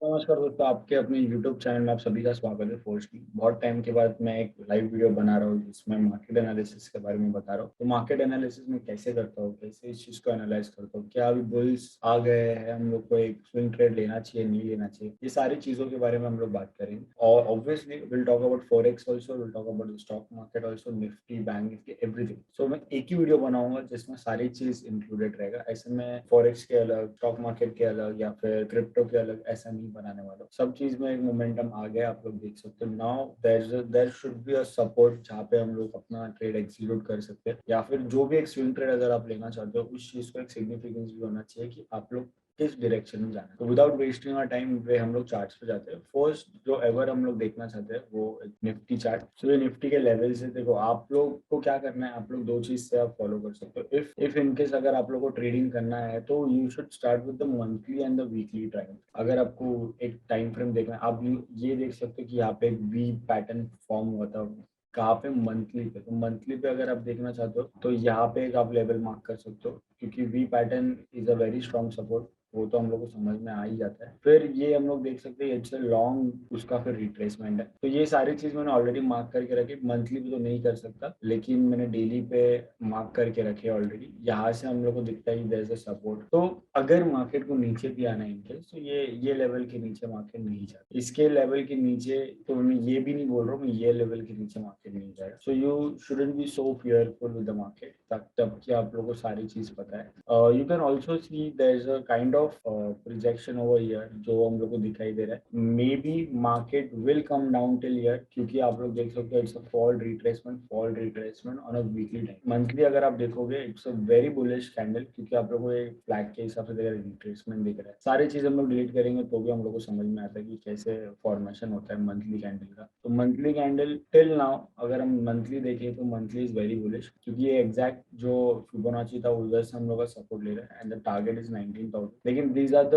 नमस्कार दोस्तों, आपके अपने YouTube चैनल में आप सभी का स्वागत है। फर्स्टली बहुत टाइम के बाद मैं एक लाइव वीडियो बना रहा हूँ जिसमें मार्केट एनालिसिस के बारे में बता रहा हूँ। तो मार्केट एनालिसिस में कैसे करता हूँ, कैसे इस चीज़ को एनालाइज करता हूँ, क्या अभी बुल्स आ गए हैं, हम लोग को एक स्विंग ट्रेड लेना चाहिए नहीं लेना चाहिए, ये सारी चीज़ों के बारे में हम लोग बात करेंगे। और obviously will talk about forex also, will talk about stock market also, Nifty, bank Nifty, everything. So मैं एक ही वीडियो बनाऊंगा जिसमें सारी चीज इंक्लूडेड रहेगा। ऐसे में फॉरेक्स के अलग, स्टॉक मार्केट के अलग या फिर क्रिप्टो के अलग ऐसा नहीं बनाने वाला। सब चीज में एक मोमेंटम आ गया, आप लोग देख सकते हो। Now there should be a support जहाँ पे हम लोग अपना ट्रेड एग्जीक्यूट कर सकते हैं, या फिर जो भी एक स्विंग ट्रेड अगर आप लेना चाहते हो उस चीज को एक सिग्निफिकेंस भी होना चाहिए कि आप लोग किस डायरेक्शन में जाना है। तो विदाउट वेस्टिंग आवर टाइम वे हम लोग चार्ट्स पे जाते हैं। फर्स्ट जो एवर हम लोग देखना चाहते हैं वो निफ्टी चार्ट। सो ये निफ्टी के लेवल से देखो, आप लोग को क्या करना है, आप लोग दो चीज से आप फॉलो कर सकते हो। इफ इनकेस अगर आप लोग को ट्रेडिंग करना है तो you should start with the monthly and the weekly time. अगर आपको एक टाइम फ्रेम देखना है, आप ये देख सकते हो कि यहाँ पे एक वी पैटर्न फॉर्म हुआ था। कहाँ पे? मंथली पे। तो मंथली पे अगर आप देखना चाहते हो तो यहाँ पे एक आप लेवल मार्क कर सकते हो, क्योंकि V pattern is a very strong support. वो तो हम लोग को समझ में आ ही जाता है। फिर ये हम लोग देख सकते हैं इट्स अ लॉन्ग, उसका फिर रिट्रेसमेंट है। तो ये सारी चीज मैंने ऑलरेडी मार्क करके रखी। मंथली पे तो नहीं कर सकता, लेकिन मैंने डेली पे मार्क करके रखे ऑलरेडी। यहाँ से हम लोग को दिखता है देयर इज अ सपोर्ट। तो अगर मार्केट को नीचे भी आना है इनकेस, तो ये लेवल के नीचे मार्केट नहीं जाता। इसके लेवल के नीचे तो मैं ये भी नहीं बोल रहा हूँ मैं ये लेवल के नीचे मार्केट नहीं जाएगा। So you shouldn't be so fearful with the market, तब कि आप लोगों को सारी चीज पता है। You can also see there is a kind of projection over year जो हम लोग को दिखाई दे रहा है। Maybe market will come down till year, क्योंकि आप लोग देख सकते हो it's a fall retracement on a weekly time. Monthly अगर आप देखोगे it's a very bullish candle, क्योंकि आप लोग को एक फ्लैग के हिसाब से रिट्रेसमेंट दिख रहा है। सारी चीज हम लोग डिलीट करेंगे तो भी हम लोग को समझ में आता है कि कैसे फॉर्मेशन होता है मंथली कैंडल का। तो मंथली कैंडल टिल नाउ अगर हम मंथली देखें तो मंथली इज वेरी बुलिश, क्योंकि ये एग्जैक्ट जो फिबोनाची था उधर से हम लोग का सपोर्ट ले रहा है एंड द टारगेट इज 19,000। लेकिन these are the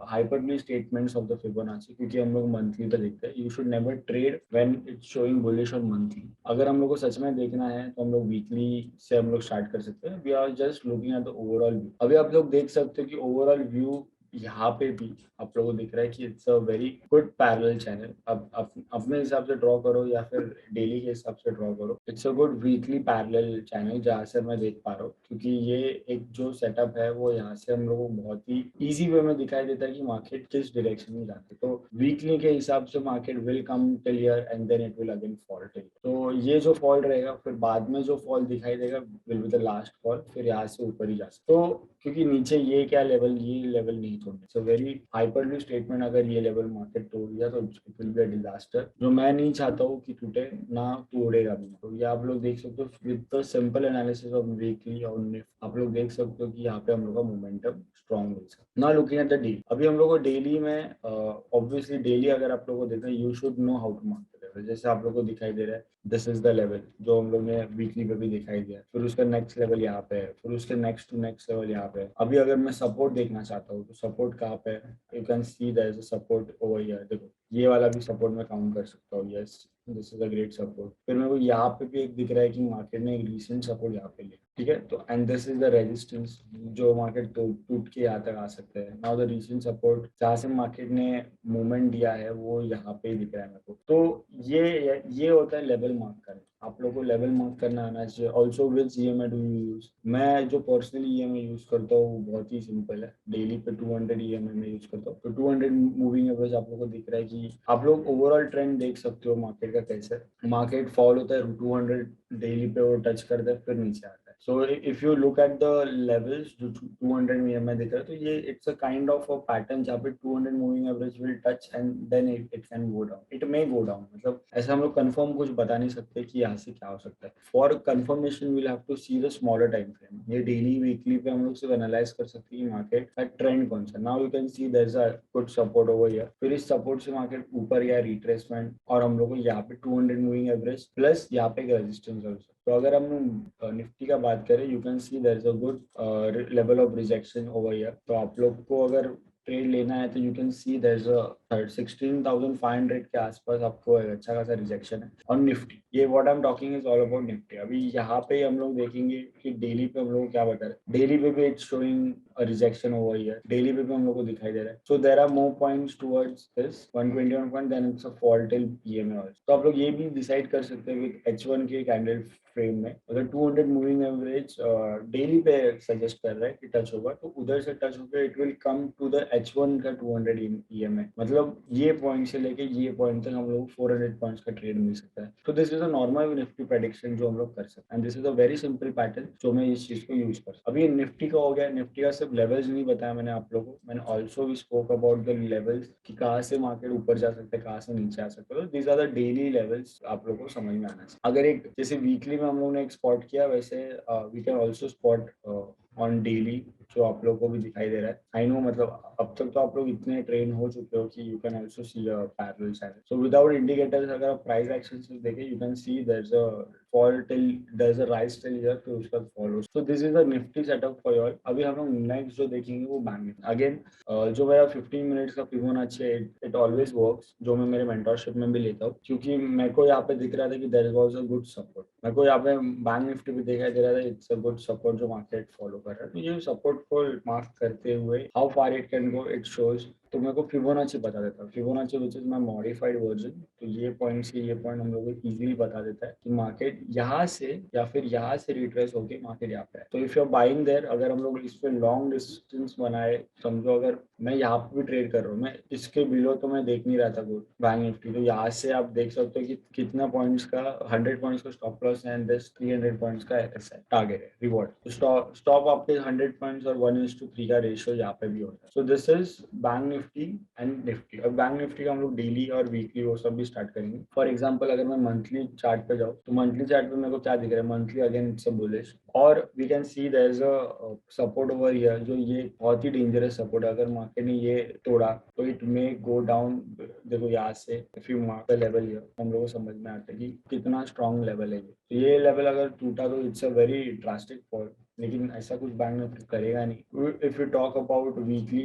hyperbole statements of the Fibonacci, क्योंकि हम लोग मंथली पे देखते हैं। You should never trade when it's showing bullish on monthly. अगर हम लोग को सच में देखना है तो हम लोग वीकली से हम लोग स्टार्ट कर सकते हैं। We are just looking at the overall view. अभी आप लोग देख सकते हो कि ओवरऑल व्यू यहाँ पे भी आप लोगों को दिख रहा है कि it's a very good parallel channel. अब अपने हिसाब से ड्रॉ करो या फिर डेली के हिसाब से ड्रॉ करो, it's a good weekly parallel channel जहाँ से मैं देख पा रहा हूँ। क्योंकि ये एक जो सेटअप है वो यहाँ से हम लोगों को बहुत ही इजी वे में दिखाई देता है कि मार्केट किस डायरेक्शन में जाती है। तो वीकली के हिसाब से market will come till here and then it will again fall till. तो ये जो फॉल रहेगा, फिर बाद में जो फॉल दिखाई देगा will be the last fall, फिर यहाँ से ऊपर ही जा सकते। तो क्योंकि नीचे ये क्या लेवल, ये लेवल नहीं तोड़ने। सो वेरी हाइपरली स्टेटमेंट, अगर ये लेवल मार्केट तोड़ दिया तो it will be a disaster, जो मैं नहीं चाहता हूँ कि टूटे, ना तोड़ेगा भी। तो ये आप लोग देख सकते हो with the simple analysis of weekly और निफ्टी। आप लोग देख सकते हो कि यहाँ पे हम लोग का मोमेंटम स्ट्रॉन्ग मिल सकता है। ना लुकिंग एट द डेली, अभी हम लोग को डेली में ऑब्वियसली डेली अगर आप लोग को देखना है, you should know how to mark the level. जैसे आप लोग को दिखाई दे रहा है दिस इज द लेवल जो हम लोग ने वीकली पे भी दिखाई दिया। फिर उसका नेक्स्ट लेवल यहाँ पे है, फिर उसके नेक्स्ट टू नेक्स्ट लेवल यहाँ पे है। अभी अगर मैं सपोर्ट देखना चाहता हूँ तो सपोर्ट कहाँ पे है? You can see there is a support over here. देखो ये वाला भी सपोर्ट मैं काउंट कर सकता हूँ। Yes, this is a great support. फिर मेरे को यहाँ पे भी एक दिख रहा है कि मार्केट ने एक रिसेंट सपोर्ट यहाँ पे लिया, ठीक है। तो and this is the resistance जो मार्केट टूट के यहाँ तक आ सकते हैं। नाउ द रिसेंट सपोर्ट जहाँ से मार्केट ने मूवमेंट दिया है वो यहाँ पे ही दिख रहा है मेरे को। तो ये होता है लेवल मार्क करना। आप लोगों को लेवल मार्क करना आना चाहिए। Also with EMI do you use? मैं जो पर्सनली ईएमआई यूज करता हूँ वो बहुत ही सिंपल है। डेली पे 200 ईएमआई में यूज करता हूँ। तो 200 मूविंग एवरेज आप लोगों को दिख रहा है कि आप लोग ओवरऑल ट्रेंड देख सकते हो मार्केट का कैसे। मार्केट फॉल होता है 200 डेली पे, वो टच करता है फिर नीचे आता है। So if you look at the levels जो 200 ईएमआई दिख रहा है, तो ये it's a kind of a pattern जहाँ पे 200 moving average will touch and then it can go down, it may go down. मतलब ऐसा हम लोग कंफर्म कुछ बता नहीं सकते कि यहाँ से क्या हो सकता है। For confirmation will have to see the smaller time frame. ये डेली वीकली पे हम लोग सिर्फ एनालाइज कर सकते हैं कि मार्केट का ट्रेंड कौन सा। Now you can see there is a good support over here. फिर इस सपोर्ट से मार्केट ऊपर या रिट्रेसमेंट, और हम लोग को यहाँ पे 200 मूविंग एवरेज प्लस यहाँ पे एक रेजिस्टेंस। तो अगर हम निफ्टी का बात करें, you can see there is a good level of rejection over here. तो आप लोग को अगर ट्रेड लेना है तो you can see there is a 16,500 के आसपास आपको एक अच्छा खासा रिजेक्शन है। और निफ्टी, ये what I am talking is all about Nifty. अभी यहाँ पे हम लोग देखेंगे कि डेली पे हम लोग को क्या बता रहे हैं। डेली पे भी it's showing rejection over here, daily पे भी हम लोग को दिखाई दे रहा है। So there are more points towards this 121 point, then it's a fall till EMA also. तो आप लोग ये भी डिसाइड कर सकते हैं विद H1 के कैंडल फ्रेम में, अगर 200 मूविंग एवरेज डेली पे सजेस्ट कर रहा है कि टच होगा, तो उधर से टच होकर it will come to the H1 का 200 ईएमए। मतलब ये पॉइंट से लेके ये पॉइंट तक हम लोग 400 पॉइंट्स का ट्रेड मिल सकता है। तो this is a normal Nifty prediction जो हम लोग कर सकते हैं, and this is a very simple pattern जो मैं इस चीज को यूज कर सकता हूं। अभी निफ्टी का हो गया, निफ्टी का सिर्फ लेवल्स नहीं बताया मैंने आप लोगों को, मैंने ऑल्सो भी स्पोक अबाउट द लेवल्स कि कहाँ से मार्केट ऊपर जा सकता है, कहाँ से नीचे आ सकता है। These are the daily levels आप लोगों को समझ में आना चाहिए। अगर एक जैसे वीकली में हम लोगों ने एक स्पॉट किया, वैसे we can also spot on daily, जो आप लोगों को भी दिखाई दे रहा है। आई नो, मतलब अब तक तो आप लोग इतने ट्रेन हो चुके हो कि you can also see a parallel channel. So without indicators अगर आप प्राइस एक्शन से देखें, you can see there is a fall till, there is a rise till here, फिर उसका follow. So this is a Nifty setup for your. अभी हम लोग next जो देखेंगे वो बैंक निफ्टी। अगेन जो मेरा 15 मिनट्स का फिबोनाची है, इट ऑलवेज वर्क्स, जो मैं मेरे मेंटरशिप में भी लेता हूँ, क्योंकि मेरे को यहाँ पे दिख रहा था कि there was a good support. मेरे को यहाँ पे बैंक निफ्टी भी दिखाई दे रहा था, इट्स अ गुड सपोर्ट जो मार्केट फॉलो कर रहा है। तो ये सपोर्ट को मार्क करते हुए how far it can go it shows. तो मेरे को फिबोनाची बता देता है, Fibonacci which is my modified version. तो ये पॉइंट से ये पॉइंट हम लोग को इजीली बता देता है कि मार्केट यहाँ से या फिर यहाँ से रिट्रेस होके मार्केट यहाँ पे है। तो if you are buying there, अगर हम लोग इस पे लॉन्ग डिस्टेंस बनाए, समझो अगर मैं यहाँ पे भी ट्रेड कर रहा हूँ, मैं इसके बिलो तो मैं देख नहीं रहा था गुड बैंक निफ्टी, तो यहाँ से आप देख सकते हो कि कितना पॉइंट्स का 100 पॉइंट्स का स्टॉप लॉस है, एंड दिस 300 पॉइंट्स का टारगेट है, रिवॉर्ड। तो स्टॉप आपके 100 पॉइंट्स और 1:3 का रेशियो यहाँ पे भी होता है। सो this is bank Nifty and Nifty. अब बैंक निफ्टी का हम लोग डेली और वीकली वो सब भी स्टार्ट करेंगे। फॉर एग्जाम्पल अगर मैं मंथली चार्ट पे जाऊँ, तो मंथली चार्ट पे मेरे को क्या दिख रहा है, monthly again it's a bullish, और we can see there is a support over here, जो ये बहुत ही डेंजरस सपोर्ट है। अगर मार्केट ने ये तोड़ा तो इट मे गो डाउन। देखो यहाँ से if you mark the level here, हम लोगों को समझ में आता है कि कितना स्ट्रॉन्ग लेवल है ये। तो ये लेवल अगर टूटा तो it's a very drastic fall, लेकिन ऐसा कुछ बैंक निफ्टी करेगा नहीं। If you talk about weekly,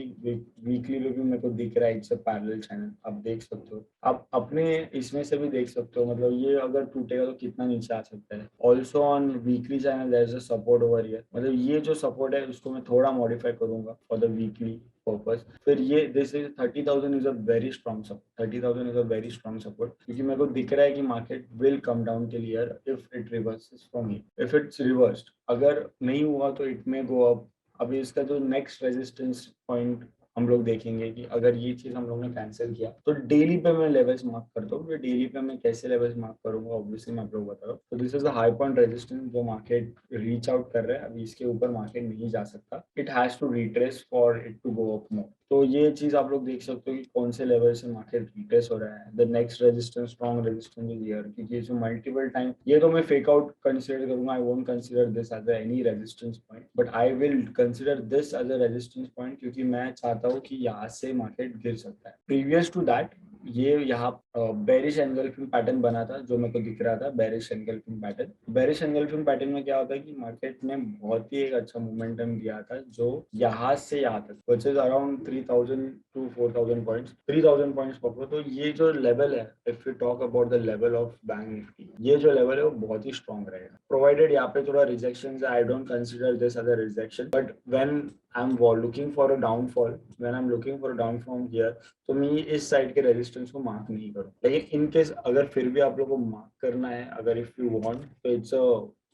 weekly में भी मेरे को दिख रहा है इट्स अ पैरेलल चैनल, आप देख सकते हो। आप अपने इसमें से भी देख सकते हो, मतलब ये अगर टूटेगा तो कितना नीचे आ सकता है। Also on weekly channel there is a support over here, मतलब ये जो सपोर्ट है उसको मैं थोड़ा मॉडिफाई करूंगा फॉर द वीकली पर्पस। फिर ये this is 30,000 is a very strong support, 30,000 is a very strong support, क्योंकि मेरे को दिख रहा है कि market will come down till here if it reverses from here. If it's reversed, अगर नहीं हुआ तो इट मे गो अप। अभी इसका जो नेक्स्ट रेजिस्टेंस पॉइंट हम लोग देखेंगे कि अगर ये चीज हम लोग ने कैंसिल किया, तो डेली पे मैं लेवल्स मार्क करता हूँ। डेली पे मैं कैसे लेवल्स मार्क करूंगा, ऑब्वियसली मैं आप लोग बता रहा हूँ। तो this is the high point resistance जो मार्केट रीच आउट कर रहा है। अभी इसके ऊपर मार्केट नहीं जा सकता, it has to retrace for it to go up more. तो ये चीज आप लोग देख सकते हो कि कौन से लेवल से मार्केट रिट्रेस हो रहा है। The next resistance, strong resistance is here, क्योंकि ये जो मल्टीपल टाइम, ये तो मैं फेक आउट कंसीडर करूंगा। I won't consider this as any resistance point, but I will consider this as a resistance point, क्योंकि मैं चाहता हूँ कि यहाँ से मार्केट गिर सकता है। प्रीवियस टू दैट, ये यहाँ बेरिश एनगल्फिंग पैटर्न बना था, जो मेरे को दिख रहा था bearish engulfing pattern. Bearish engulfing pattern में क्या होता है कि मार्केट ने बहुत ही एक अच्छा मोमेंटम दिया था, जो यहाँ से यहाँ तक which is around 3,000 to 4,000 points, 3,000 points पकड़ो। तो ये जो लेवल है, if you talk about the level of bank Nifty, ये जो लेवल है वो बहुत ही स्ट्रॉन्ग रहेगा, प्रोवाइडेड यहाँ पे थोड़ा rejection. I don't consider this as a rejection, but when I'm looking for a downfall, when I'm looking for a downfall here, तो मैं इस साइड के रेजिस्टेंस को मार्क नहीं करूँ। लेकिन इन केस अगर फिर भी आप लोगों को मार्क करना है, अगर इफ यू वांट, तो it's a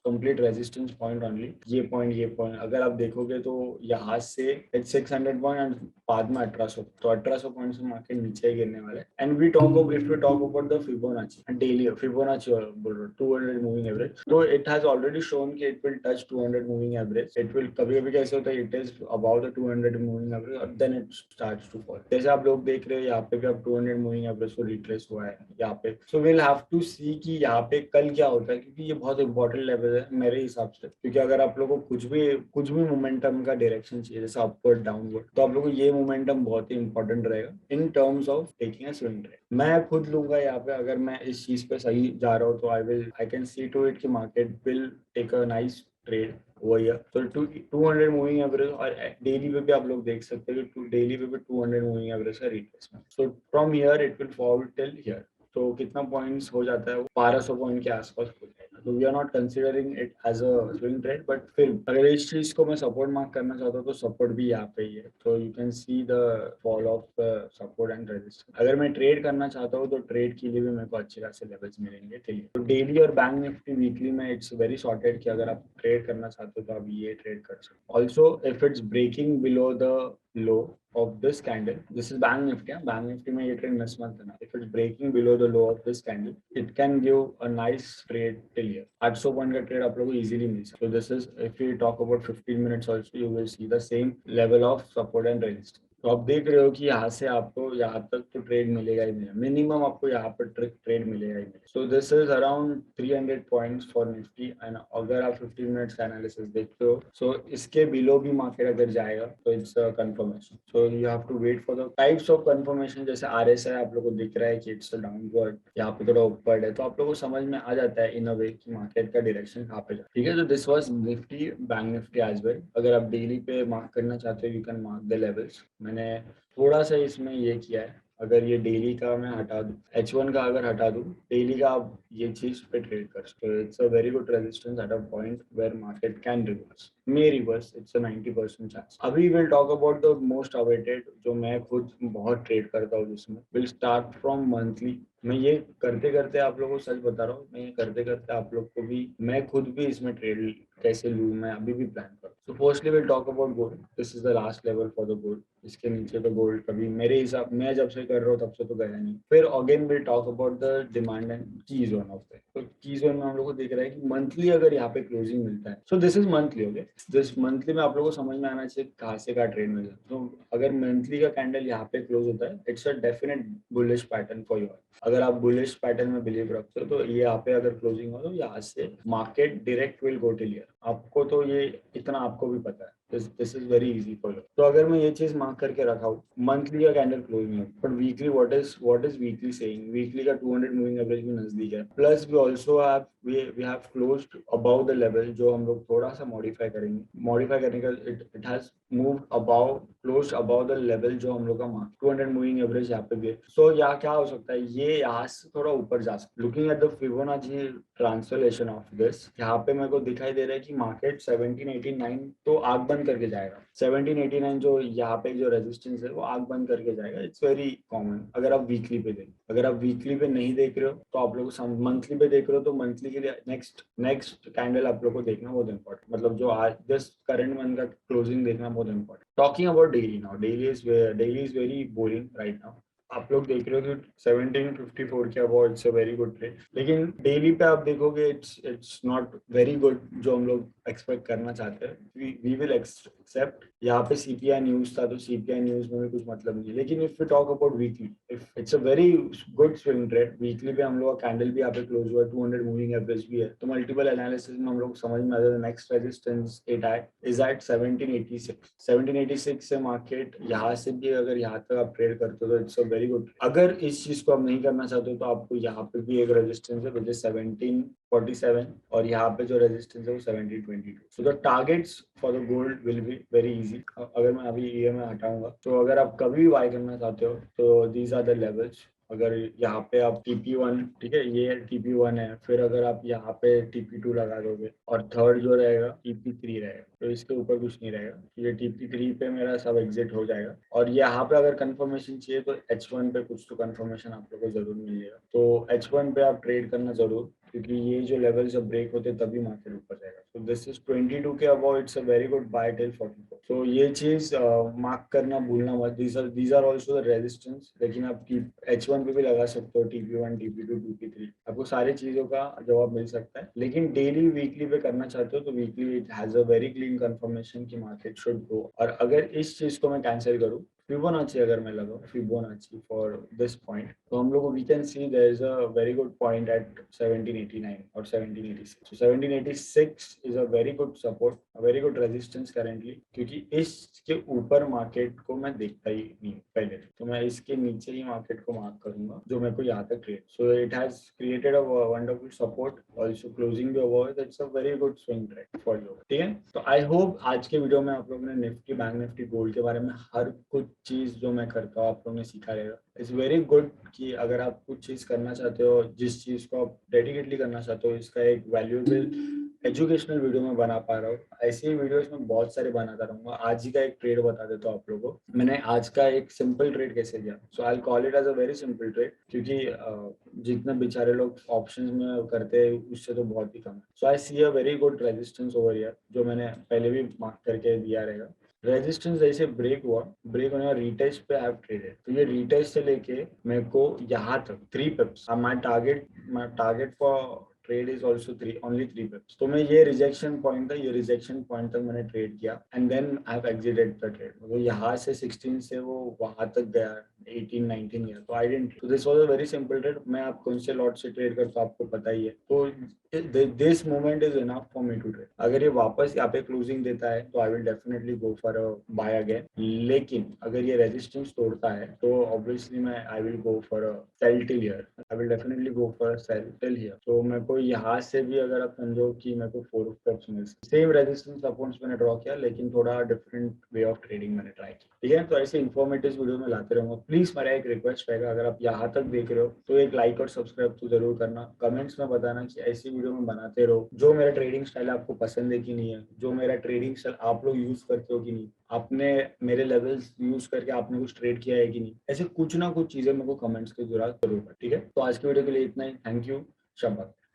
complete resistance point only. ये पॉइंट अगर आप देखोगे तो यहाँ से इट्स 600 पॉइंट एंड बाद में 1800, तो 1800 पॉइंट से मार्केट नीचे गिरने वाले। And we talk if you talk about the Fibonacci daily, Fibonacci बोल रहा हूँ 200 मूविंग एवरेज, तो इट हैज ऑलरेडी शोन कि it will touch 200 moving average. It will कभी कभी कैसे होता है, it is about the 200 moving average और then it starts to fall. जैसे आप लोग देख रहे हो यहाँ पे भी अब 200 मूविंग एवरेज को रिट्रेस हुआ है यहाँ पे। सो वील हैव टू सी कि यहाँ पे कल क्या होता है, क्योंकि ये बहुत इंपॉर्टेंट लेवल है मेरे हिसाब से। क्योंकि अगर आप लोगों को कुछ भी मोमेंटम का डायरेक्शन चाहिए, जैसे अपवर्ड डाउनवर्ड, तो आप लोगों को ये मोमेंटम बहुत ही इंपॉर्टेंट रहेगा in terms of taking a swing trade. मैं खुद लूंगा यहाँ पे, अगर मैं इस चीज पे सही जा रहा हूँ तो I can see to it कि market will take a nice trade over year. तो 200 मूविंग एवरेज और डेली पे भी आप लोग देख सकते हैं कि डेली पे भी 200 मूविंग एवरेज का retracement. So from here it will fall till here. तो कितना पॉइंट्स हो जाता है वो 1200 पॉइंट के आसपास हो जाएगा। तो we are not considering it as a swing trade, but फिर अगर इस चीज को मैं सपोर्ट मार्क करना चाहता हूँ तो सपोर्ट भी यहाँ पे ही है। तो you can see the fall of support and resistance. अगर मैं ट्रेड करना चाहता हूँ तो ट्रेड के लिए भी मेरे को अच्छे खासे लेवल्स मिलेंगे। ठीक है, तो डेली और बैंक निफ्टी वीकली में इट्स वेरी सॉर्टेड कि अगर आप ट्रेड करना चाहते हो तो आप ये ट्रेड कर सकते हो। Also if it's breaking below the low of this candle, this is bank nifty, bank nifty में ये trade miss मत करना। if it's breaking below the low of this candle it can give a nice trade till here। 800 point का trade आप लोगों को easily मिल सकता है। so this is if we talk about 15 minutes also you will see the same level of support and resistance। तो आप देख रहे हो कि यहाँ से आपको यहाँ तक तो ट्रेड मिलेगा ही मिलेगा, मिनिमम आपको यहाँ पर ट्रेड मिलेगा ही मिलेगा। सो this is around 300 points for Nifty. And अगर आप 15 मिनट्स का एनालिसिस देखते हो सो इसके बिलो भी मार्केट अगर जाएगा तो it's confirmation. So you have to wait for the types of confirmation. जैसे RSI आप लोगों को दिख रहा है कि इट्स डाउनवर्ड, यहाँ पे थोड़ा ऊपर है, तो आप लोगों को समझ में आ जाता है इन अ वे कि मार्केट का डायरेक्शन कहाँ पे जाए। ठीक है, तो this was Nifty, bank Nifty as well. अगर आप डेली पे मार्क करना चाहते हो you can mark the levels. मैंने थोड़ा सा इसमें ये किया है, अगर ये डेली का मैं हटा दूं, H1 का अगर हटा दूं, डेली का आप ये चीज पे ट्रेड कर सकते हो। It's a very good resistance at a point where market can reverse, may reverse, it's a 90% chance. अभी will talk about the most awaited जो मैं खुद बहुत ट्रेड करता हूँ, जिसमें विल स्टार्ट फ्रॉम मंथली। मैं ये करते करते आप लोगों को सच बता रहा हूँ, मैं ये करते करते आप लोग को भी, मैं खुद भी इसमें ट्रेड कैसे लूँ मैं अभी भी प्लान कर। So firstly will talk about gold. This is the last level for the gold. इसके नीचे तो गोल्ड कभी मेरे हिसाब, मैं जब से कर रहा हूँ तब से तो गया नहीं। फिर again will talk about the demand and की जोन ऑफ द। तो की जोन में हम लोग को दिख रहा है कि मंथली अगर यहाँ पे क्लोजिंग मिलता है, सो this is monthly. Okay, this monthly में आप लोगों को समझ में आना चाहिए कहाँ से कहाँ ट्रेड मिल जाए। तो अगर मंथली का कैंडल यहाँ पे क्लोज होता है it's a definite bullish pattern for you. अगर आप बुलिश पैटर्न में बिलीव रखते हो तो ये यहाँ पे अगर क्लोजिंग हो तो यहाँ से market direct will go till here. आपको तो ये इतना आपको भी पता है, this is very easy for you. तो अगर मैं ये चीज मार्क करके रखा हूँ, मंथली का कैंडल क्लोज नहीं है, but weekly what is weekly saying, weekly का 200 मूविंग एवरेज भी नजदीक है। Plus we also have we have closed above the level जो हम लोग थोड़ा सा मॉडिफाई करेंगे। मॉडिफाई करने का it has moved above, closed above the level जो हम लोग का मार्क 200 मूविंग एवरेज यहाँ पे भी है। सो यहाँ क्या हो सकता है, ये यहाँ से थोड़ा ऊपर जा सकता है। Looking at the Fibonacci translation of this, यहाँ पे मेरे को दिखाई दे रहा है कि मार्केट 1789 तो आग बंद करके जाएगा। 1789 जो यहाँ पे जो रेजिस्टेंस है वो आग बंद करके जाएगा। इट्स वेरी कॉमन अगर आप वीकली पे देखें। अगर आप वीकली पे नहीं देख रहे हो तो आप लोग मंथली पे देख रहे हो तो मंथली के लिए नेक्स्ट कैंडल आप लोग को देखना बहुत इंपॉर्टेंट, मतलब जो आज जस्ट करंट मंथ का क्लोजिंग देखना बहुत important. Talking about daily now, daily is very boring right now. आप लोग देख रहे हो कि 1754 के about it's a very good trade, लेकिन डेली पे आप देखोगे इट्स नॉट वेरी गुड जो हम लोग एक्सपेक्ट करना चाहते हैं। We will accept. यहाँ पे CPI न्यूज था तो CPI न्यूज में भी कुछ मतलब नहीं है। लेकिन if we talk about weekly, if it's a very good swing trade. Weekly पे हम लोग का कैंडल भी यहाँ पे क्लोज हुआ है, 200 मूविंग एवरेज भी है। तो मल्टीपल एनालिसिस में हम लोग समझ में आ जाता है next resistance it is at 1786। 1786 से मार्केट यहाँ से भी अगर यहाँ तक आप ट्रेड करते हो तो इट्स अ वेरी गुड। अगर इस चीज को आप नहीं करना चाहते हो तो आपको यहाँ पे भी एक रेजिस्टेंस है विच इज 1747 और यहाँ पे जो रेजिस्टेंस है वो 1722। So the targets for the gold will be very easy. अगर मैं अभी ये में हटाऊंगा तो अगर आप कभी भी बाय करना चाहते हो तो दीज आर द लेवल्स। अगर यहाँ पे आप TP1, ठीक है, ये TP1 है, फिर अगर आप यहाँ पे TP2 लगा दोगे और थर्ड जो रहेगा TP3 रहेगा, तो इसके ऊपर कुछ नहीं रहेगा। ये TP3 पे मेरा सब एग्जिट हो जाएगा। और यहाँ पे अगर कंफर्मेशन चाहिए तो H1 पे कुछ तो कंफर्मेशन आप लोगों को जरूर मिलेगा। तो H1 पे आप ट्रेड करना जरूर, क्योंकि ये जो लेवल जब ब्रेक होते तभी मार्केट ऊपर जाएगा। तो दिस इज 22 के about it's a very good buy till 44। तो ये चीज मार्क करना भूलना मत। These are also the resistance. लेकिन आप H1 पे भी लगा सकते हो, TP1, TP2, TP3, आपको सारी चीजों का जवाब मिल सकता है। लेकिन डेली वीकली पे करना चाहते हो तो weekly it has a very clean confirmation कि मार्केट शुड गो। और अगर इस चीज को मैं कैंसिल करूँ फिबोनाची अगर मैं लगाऊं, फिबोनाची फॉर दिस पॉइंट, तो हम लोग we can see there is a very good point at 1789 और 1786. So 1786 is a very good support, a very good resistance currently, क्योंकि इसके ऊपर मार्केट को मैं देखता ही नहीं पहले, तो मैं इसके नीचे ही मार्केट को मार्क करूंगा जो मेरे को यहाँ तक create. So it has created a wonderful support, also closing the above, it's a very good swing trade for you. ठीक है, तो आई होप आज के वीडियो में आप लोगों ने निफ्टी, बैंक निफ्टी, गोल्ड के बारे में हर कुछ चीज जो मैं करता हूँ आप लोगों ने सीखा रहेगा. इट्स वेरी गुड कि अगर आप कुछ चीज करना चाहते हो, जिस चीज को आप डेडिकेटली करना चाहते हो, इसका एक वैल्यूएबल एजुकेशनल वीडियो में बना पा रहा हूँ. ऐसे ही वीडियोस में बहुत सारे बनाता रहूंगा. आज ही का एक ट्रेड बता देता हूँ आप लोगों को. मैंने आज का एक सिंपल ट्रेड कैसे किया. So I call it as a very simple trade, क्योंकि जितने बेचारे लोग ऑप्शंस में करते हैं उससे तो बहुत ही कम है. So I see a very good resistance over here, जो मैंने पहले भी मार्क करके दिया रहेगा. रेजिस्टेंस जैसे ब्रेक हुआ, ब्रेक होने का रिटेस्ट पे हैव ट्रेडेड, तो ये रिटेस्ट से लेके मेरे को यहाँ तक 3 पिप्स, my target for trade is also 3 पिप्स. तो मैं ये रिजेक्शन पॉइंट था, ये रिजेक्शन पॉइंट तक मैंने ट्रेड किया and then I have exited the trade. तो यहाँ से 16 से वो वहां तक गया, 18 19 गया, तो आई डेंट. तो this was a very simple trade. मैं आप कौन से लॉट से ट्रेड करता हूँ आपको पता ही है. तो this moment is enough for me to trade. अगर ये वापस यहाँ पे क्लोजिंग देता है तो I will definitely go for a buy again. लेकिन अगर ये रेजिस्टेंस तोड़ता है तो ऑब्वियसली मैं I will go for a sell till here. I will definitely go for a sell till here. तो मेरे को यहाँ से भी अगर आप समझो कि मेरे को 4 स्टेप्स मिल सकते, सेम रेजिस्टेंस सपोर्ट्स मैंने ड्रॉ किया लेकिन थोड़ा डिफरेंट वे ऑफ ट्रेडिंग मैंने ट्राई किया. ठीक है, तो ऐसे इन्फॉर्मेटिव वीडियो में लाते रहूंगा. प्लीज मेरा एक रिक्वेस्ट रहेगा, अगर आप यहाँ तक देख रहे हो तो एक लाइक और सब्सक्राइब तो जरूर करना. कमेंट्स में बताना कि ऐसी वीडियो में बनाते रहो. जो मेरा ट्रेडिंग स्टाइल आपको पसंद है कि नहीं है, जो मेरा ट्रेडिंग स्टाइल आप लोग यूज करते हो कि नहीं, आपने मेरे लेवल्स यूज करके आपने कुछ ट्रेड किया है कि नहीं, ऐसे कुछ ना कुछ चीजें मेरे को कमेंट्स के जरूर. ठीक है, तो आज की वीडियो के लिए इतना ही. Thank you. शाबाश.